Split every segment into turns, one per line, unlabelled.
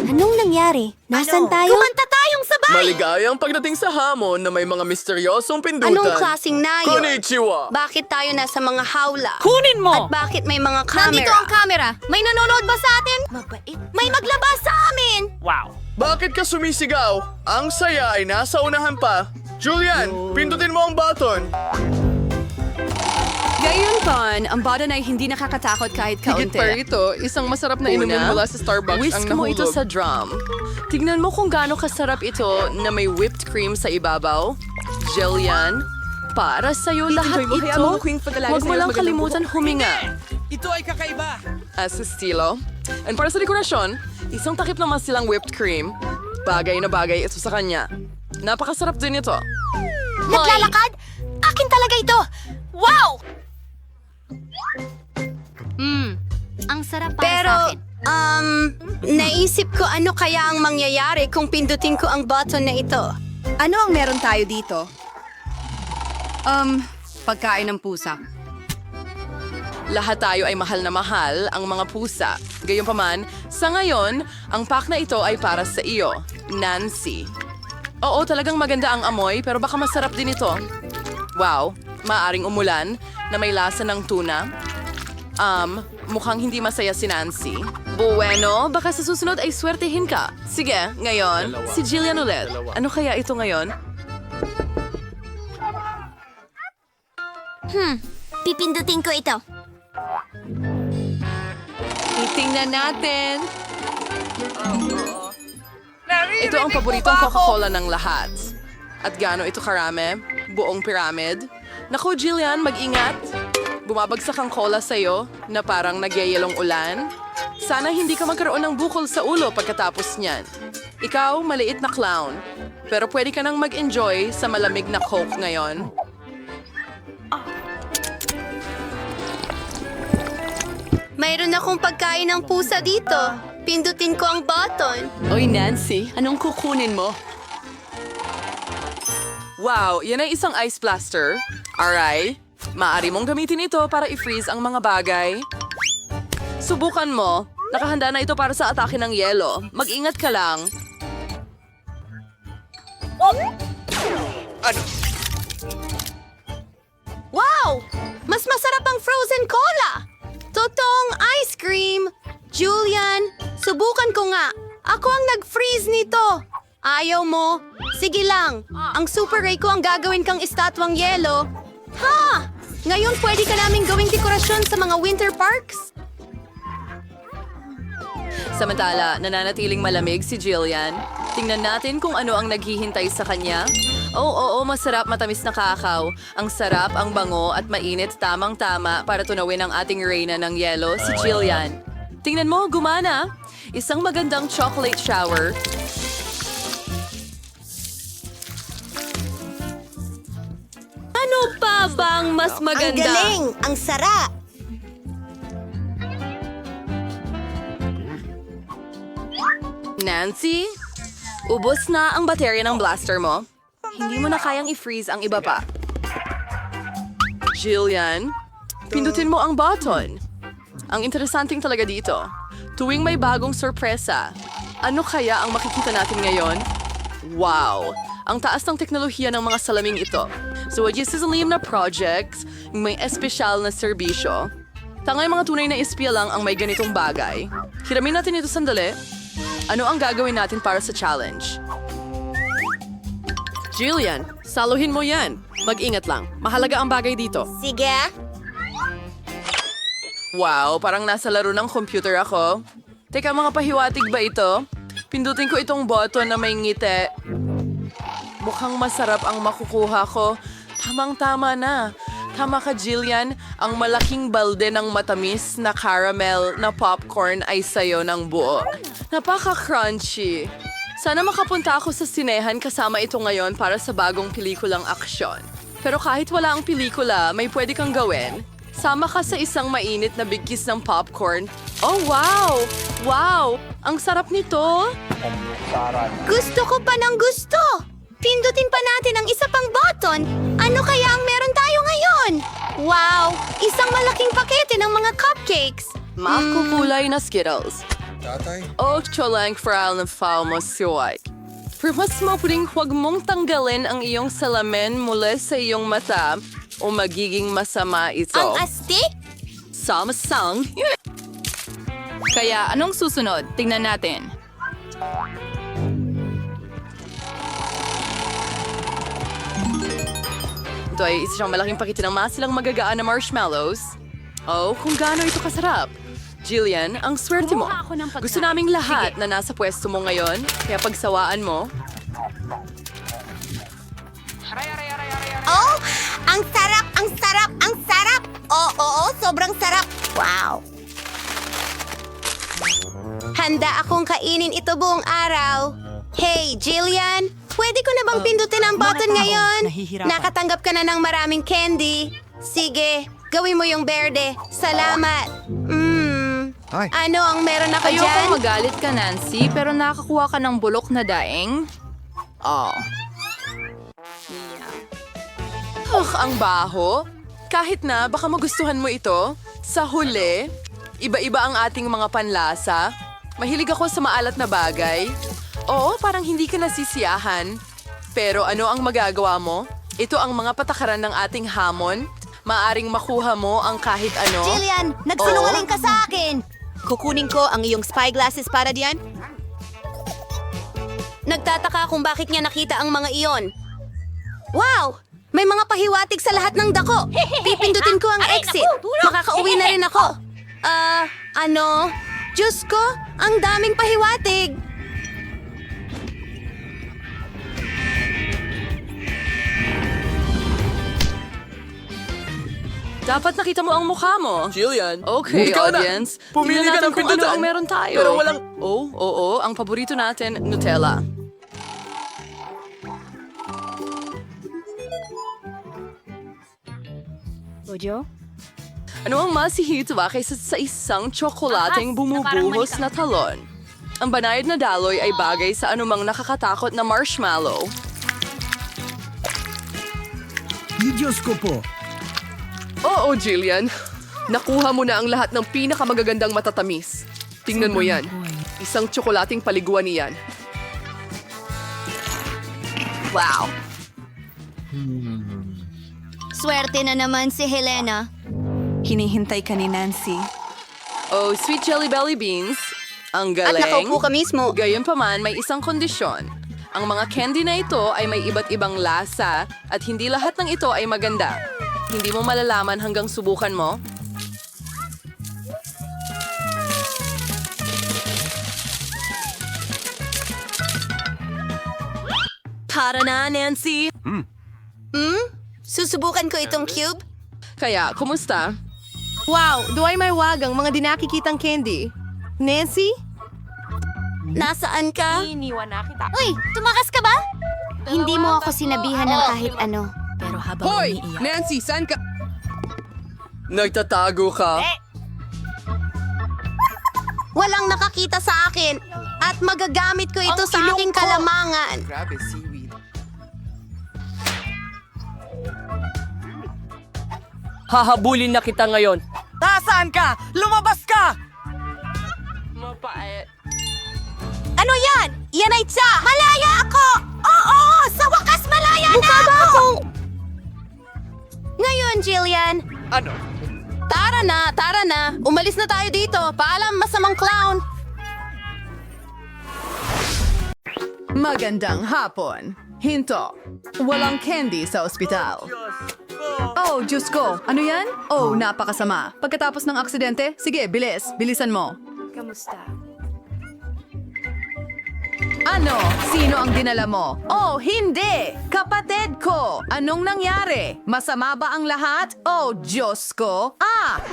Anong nangyari? Nasaan tayo?
Kumanta tayong sabay!
Maligayang pagdating sa hamon na may mga misteryosong pindutan.
Anong klaseng nayo?
Konnichiwa!
Bakit tayo nasa mga hawla?
Kunin mo!
At bakit may mga camera?
Nandito ang camera.
May nanonood ba sa atin?
Mabait.
May maglabas sa amin!
Wow.
Bakit ka sumisigaw? Ang saya ay nasa unahan pa. Julian, pindutin mo ang button.
Gayunpan, ang button ay hindi nakakatakot kahit
Higit
kaunti.
pa rito, isang masarap na inumin mula sa Starbucks
whisk
ang
mo
nahulog.
ito sa drum. Tignan mo kung gaano kasarap ito na may whipped cream sa ibabaw. Jillian, para sa'yo lahat
mo, hayaan
ito.
mo ko yung pagkalaga
Huwag mo
sa'yo
lang
at magandang
kalimutan huminga.
Ito ay kakaiba.
As estilo. And para sa dekorasyon, isang takip naman silang whipped cream. Bagay na bagay ito sa kanya. Napakasarap din ito.
Naglalakad? Akin talaga ito! Wow!
Ang sarap para
Pero,
sa akin.
naisip ko ano kaya ang mangyayari kung pindutin ko ang button na ito.
Ano ang meron tayo dito? Pagkain ng pusa. Lahat tayo ay mahal na mahal ang mga pusa. Gayunpaman, sa ngayon, ang pack na ito ay para sa iyo, Nancy. Oo, talagang maganda ang amoy, pero baka masarap din ito. Wow, maaring umulan na may lasa ng tuna. Mukhang hindi masaya si Nancy. Bueno, baka sa susunod ay swertehin ka. Sige, ngayon, si Jillian ulit. Ano kaya ito ngayon?
Pipindutin ko ito.
Titingnan natin. Ito ang paboritong Coca-Cola ng lahat. At gaano ito karami? Buong pyramid. Naku, Jillian, mag-ingat. Bumabagsak ang cola sa'yo na parang nagyayelong ulan. Sana hindi ka magkaroon ng bukol sa ulo pagkatapos niyan. Ikaw, maliit na clown. Pero pwede ka nang mag-enjoy sa malamig na Coke ngayon.
Mayroon akong pagkain ng pusa dito. Pindutin ko ang button.
Oy, Nancy, anong kukunin mo? Wow, yan ay isang ice blaster. Alright. Maaari mong gamitin ito para i-freeze ang mga bagay. Subukan mo. Nakahanda na ito para sa atake ng yelo. Mag-ingat ka lang.
Wow! Mas masarap ang frozen cola! Totoong ice cream! Julian, subukan ko nga. Ako ang nag-freeze nito. Ayaw mo? Sige lang. Ang Super Ray ko ang gagawin kang estatwang yelo. Ha! Ngayon pwede ka namin gawing dekorasyon sa mga winter parks?
Samantala, nananatiling malamig si Jillian. Tingnan natin kung ano ang naghihintay sa kanya. Oo, masarap matamis na kakao. Ang sarap, ang bango at mainit tamang-tama para tunawin ang ating reyna ng yelo, si Jillian. Tingnan mo, gumana. Isang magandang chocolate shower.
Ano pa bang mas maganda?
Ang galing! Ang sarap!
Nancy, ubos na ang baterya ng blaster mo. Hindi mo na kayang i-freeze ang iba pa. Jillian, pindutin mo ang button. Ang interesanting talaga dito, tuwing may bagong sorpresa, ano kaya ang makikita natin ngayon? Wow! Ang taas ng teknolohiya ng mga salaming ito. So, sisalim na project, may espesyal na serbisyo. Tangay mga tunay na espiya lang ang may ganitong bagay. Hiramin natin ito sandali. Ano ang gagawin natin para sa challenge? Jillian, saluhin mo yan. Mag-ingat lang. Mahalaga ang bagay dito.
Sige.
Wow, parang nasa laro ng computer ako. Teka, mga pahiwatig ba ito? Pindutin ko itong button na may ngiti. Mukhang masarap ang makukuha ko. Tamang-tama na. Tama ka, Jillian. Ang malaking balde ng matamis na caramel na popcorn ay sayo ng buo. Napaka-crunchy. Sana makapunta ako sa sinehan kasama ito ngayon para sa bagong pelikulang aksyon. Pero kahit wala ang pelikula, may pwede kang gawin. Sama ka sa isang mainit na bigkis ng popcorn. Oh, wow! Wow! Ang sarap nito!
Gusto ko pa ng gusto! Pindutin pa natin ang isa pang button. Ano kaya ang meron tayo ngayon? Wow! Isang malaking pakete ng mga cupcakes.
Makukulay na Skittles. O cholang faral na foul mo siway. Pero mas mabuting huwag mong tanggalin ang iyong salamin mula sa iyong mata o magiging masama ito.
Ang astig?
Samasang. Kaya anong susunod? Tingnan natin.
Ito ay isa siyang malaking pakiti ng masilang magagaan na marshmallows. Oh, kung gaano ito kasarap. Jillian, ang swerte mo. Gusto naming lahat na nasa pwesto mo ngayon, kaya pagsawaan mo.
Oh, ang sarap, ang sarap, ang sarap! Oo, sobrang sarap. Wow.
Handa akong kainin ito buong araw. Hey, Jillian, pwede ko na bang pindutin ang button ngayon? Nakatanggap ka na ng maraming candy. Sige, gawin mo yung berde. Salamat. Ano ang meron ako dyan?
Ayoko magalit ka, Nancy, pero nakakuha ka ng bulok na daing. Oh.
Ang baho. Kahit na baka magustuhan mo ito, sa huli, iba-iba ang ating mga panlasa. Mahilig ako sa maalat na bagay. Oo, parang hindi ka nasisiyahan. Pero ano ang magagawa mo? Ito ang mga patakaran ng ating hamon. Maaring makuha mo ang kahit ano.
Jillian, nagsinungaling ka sa akin.
Kukunin ko ang iyong spy glasses para diyan. Nagtataka kung bakit niya nakita ang mga iyon. Wow! May mga pahiwatig sa lahat ng dako. Pipindutin ko ang exit. Makakauwi na rin ako. Ano? Diyos ko, ang daming pahiwatig.
Dapat nakita mo ang mukha mo.
Jillian,
Okay,
ikaw na.
audience.
Pumili
Tingnan
ka
natin
ng
kung
pindutan.
ano ang meron tayo.
Pero walang...
Oo, ang paborito natin, Nutella.
Bojo?
Ano ang masihitwa kaysa sa isang tsokolating bumubuhos na talon? Ang banayad na daloy ay bagay sa anumang nakakatakot na marshmallow.
Diyos ko po.
Oo, Jillian. Nakuha mo na ang lahat ng pinakamagagandang matatamis. Tingnan mo yan. Isang tsokolating paliguan niyan.
Wow. Swerte na naman si Helena.
Hinihintay ka ni Nancy.
Oh, sweet jelly belly beans. Ang
At
galing.
nakaupo ka mismo.
Gayunpaman, may isang kondisyon. Ang mga candy na ito ay may iba't ibang lasa at hindi lahat ng ito ay maganda. Hindi mo malalaman hanggang subukan mo.
Tara na, Nancy. Susubukan ko itong cube.
Kaya, kumusta?
Wow, duway may wagang mga dinakikitang candy. Nancy? Nasaan ka?
Uy, tumakas ka ba? Hindi mo ako sinabihan ng kahit ano. Pero habang
Hoy! Nancy, saan ka?
Nagtatago ka.
Walang nakakita sa akin. At magagamit ko ito sa aking kalamangan.
Grabe, seaweed.
Hahabulin na kita ngayon.
Nasaan ka? Lumabas ka!
Mapait.
Ano yan? Yan ay tsa! Malaya ako! Oo! Sa wakas malaya na ako! Ngayon, Jillian.
Ano?
Tara na. Umalis na tayo dito. Paalam, masamang clown.
Magandang hapon. Hinto. Walang candy sa ospital. Oh, Diyos ko. Ano yan? Oh, napakasama. Pagkatapos ng aksidente, sige, bilisan mo. Ano? Sino ang dinala mo? Oh, hindi! Kapatid ko! Anong nangyari? Masama ba ang lahat? Oh, Diyos ko!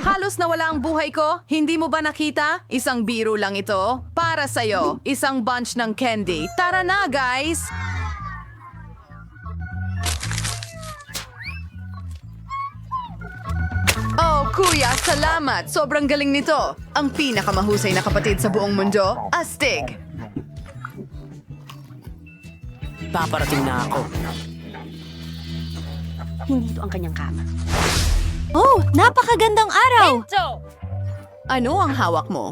Halos nawala ang buhay ko? Hindi mo ba nakita? Isang biro lang ito. Para sa'yo, isang bunch ng candy. Tara na, guys! Oh, kuya, salamat! Sobrang galing nito! Ang pinakamahusay na kapatid sa buong mundo, astig!
Paparating na ako.
Hindi ito ang kanyang kama. Oh, napakagandang araw!
Ano ang hawak mo?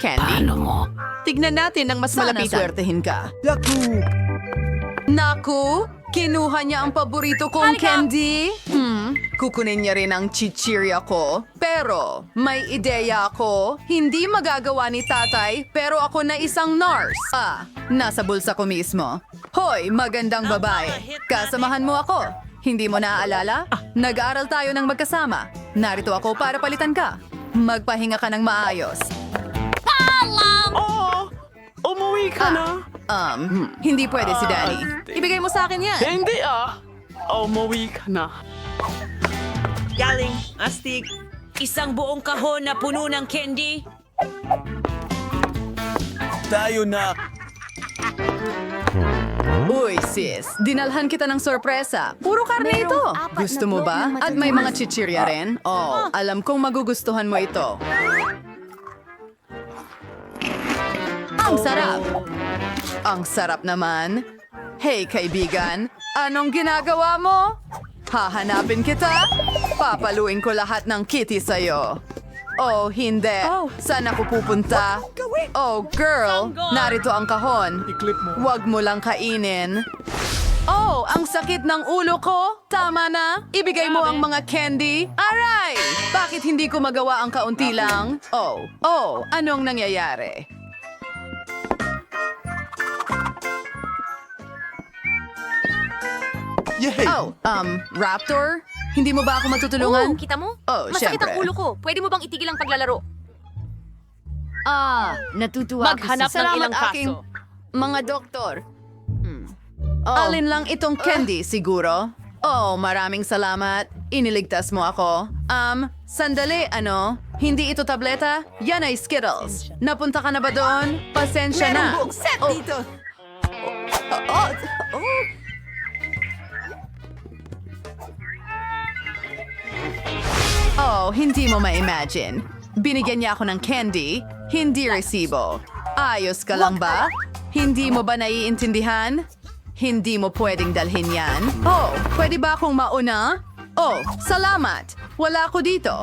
candy.
Tignan natin ang mas
Sana
malapitan.
swertehin ka. Naku, kinuha niya ang paborito kong candy. Kukunin niya rin ang chichirya ko. Pero, may ideya ako. Hindi magagawa ni tatay, pero ako na isang nurse. Nasa bulsa ko mismo. Hoy, magandang babae. Kasamahan mo ako. Hindi mo naaalala? Nag-aaral tayo ng magkasama. Narito ako para palitan ka. Magpahinga ka ng maayos.
Umuwi ka na.
Hindi pwede si Danny. Ibigay mo sa akin yan.
Hindi umuwi ka na.
Galing, astig. Isang buong kahon na puno ng candy.
Tayo na.
Uy, sis. Dinalhan kita ng sorpresa. Puro karne ito. Gusto mo ba? At may mga chichirya rin? Oh, alam kong magugustuhan mo ito. Ang sarap. Ang sarap naman. Hey, kaibigan. Anong ginagawa mo? Hahanapin kita? Papaluin ko lahat ng kitty sa'yo. Oh, hindi. Saan ako pupunta? Oh, girl. Narito ang kahon. Huwag mo lang kainin. Oh, ang sakit ng ulo ko. Tama na. Ibigay mo ang mga candy. Aray! Bakit hindi ko magawa ang kaunti lang? Oh, anong nangyayari? Raptor? Hindi mo ba ako matutulungan?
Kita mo?
Oh,
Masakit
syempre.
ang ulo ko. Pwede mo bang itigil ang paglalaro?
Natutuwa
Maghanap ng ilang
aking
kaso.
mga doktor. Alin lang itong candy, siguro? Oh, maraming salamat. Iniligtas mo ako. Sandali, ano? Hindi ito tableta? Yan ay Skittles. Napunta ka na ba doon? Pasensya na.
Merong buong set dito.
Oh, hindi mo ma-imagine. Binigyan niya ako ng candy, hindi resibo. Ayos ka lang ba? Hindi mo ba naiintindihan? Hindi mo pwedeng dalhin yan. Oh, pwede ba akong mauna? Oh, salamat. Wala ako dito.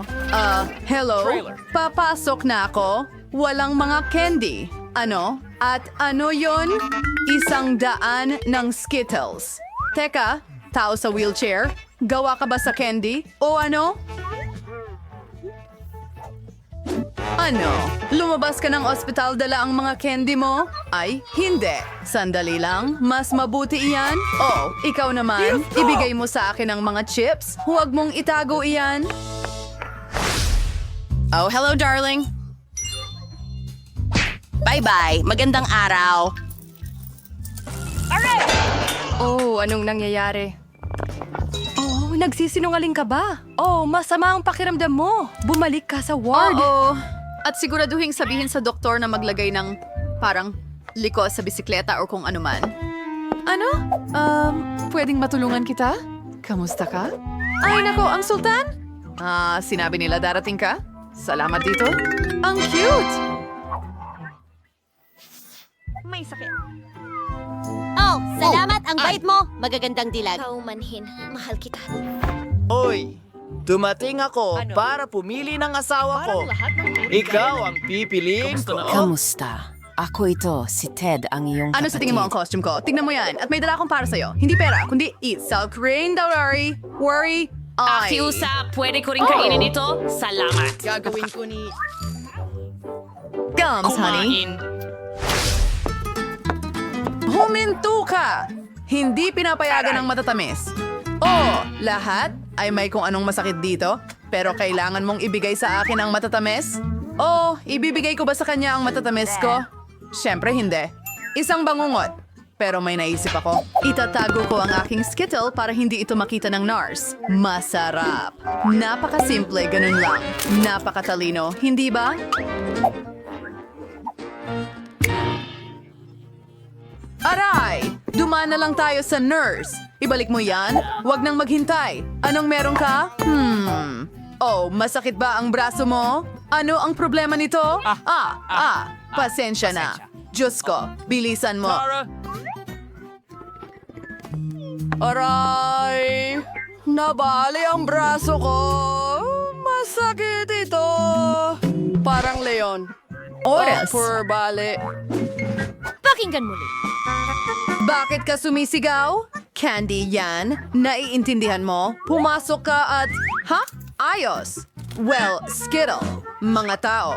Hello? Papasok na ako. Walang mga candy. Ano? At ano yon? 100 ng Skittles. Teka, tao sa wheelchair? Gawa ka ba sa candy? O ano? Ano? Lumabas ka ng ospital dala ang mga candy mo? Ay, hindi. Sandali lang. Mas mabuti iyan. Oh, ikaw naman. Ibigay mo sa akin ang mga chips. Huwag mong itago iyan.
Oh, hello, darling. Bye-bye. Magandang araw.
Oh, anong nangyayari? Oh, nagsisinungaling ka ba? Oh, masama ang pakiramdam mo. Bumalik ka sa ward.
Oo. At siguraduhin sabihin sa doktor na maglagay ng parang liko sa bisikleta o kung anuman. Ano? Pwedeng matulungan kita? Kamusta ka? Ay, nako, ang sultan? Sinabi nila darating ka? Salamat dito. Ang cute!
May sakit.
Oh, salamat. Ang bait mo. Magagandang dilag.
Kaumanhin. Mahal kita.
Oy, dumating ako para pumili ng asawa ko. Ikaw ang pipiliin ko.
Kamusta? Ako ito, si Ted, ang iyong
Ano sa tingin mo ang costume ko? Tingnan mo yan. At may dala akong para sa'yo. Hindi pera, kundi eat. Self-cream, don't worry. Worry, ay.
Akiusa, pwede ko rin kainin ito? Salamat.
Gagawin ko ni...
Gums, honey. Huminto ka! Hindi pinapayagan ng matatamis. Oh, lahat ay may kung anong masakit dito, pero kailangan mong ibigay sa akin ang matatamis? Oh, ibibigay ko ba sa kanya ang matatamis ko? Siyempre hindi. Isang bangungot. Pero may naisip ako. Itatago ko ang aking Skittle para hindi ito makita ng nurse. Masarap. Napakasimple, ganun lang. Napakatalino, hindi ba? Aray! Dumaan na lang tayo sa nurse. Ibalik mo yan? Huwag nang maghintay. Anong meron ka? Oh, masakit ba ang braso mo? Ano ang problema nito? Pasensya na. Diyos ko, bilisan mo. Aray! Nabali ang braso ko. Masakit ito. Parang leon. oras.
Bale.
Pakinggan muli.
Bakit ka sumisigaw? Candy yan. Naiintindihan mo? Pumasok ka at... Ha? Ayos. Well, Skittle. Mga tao.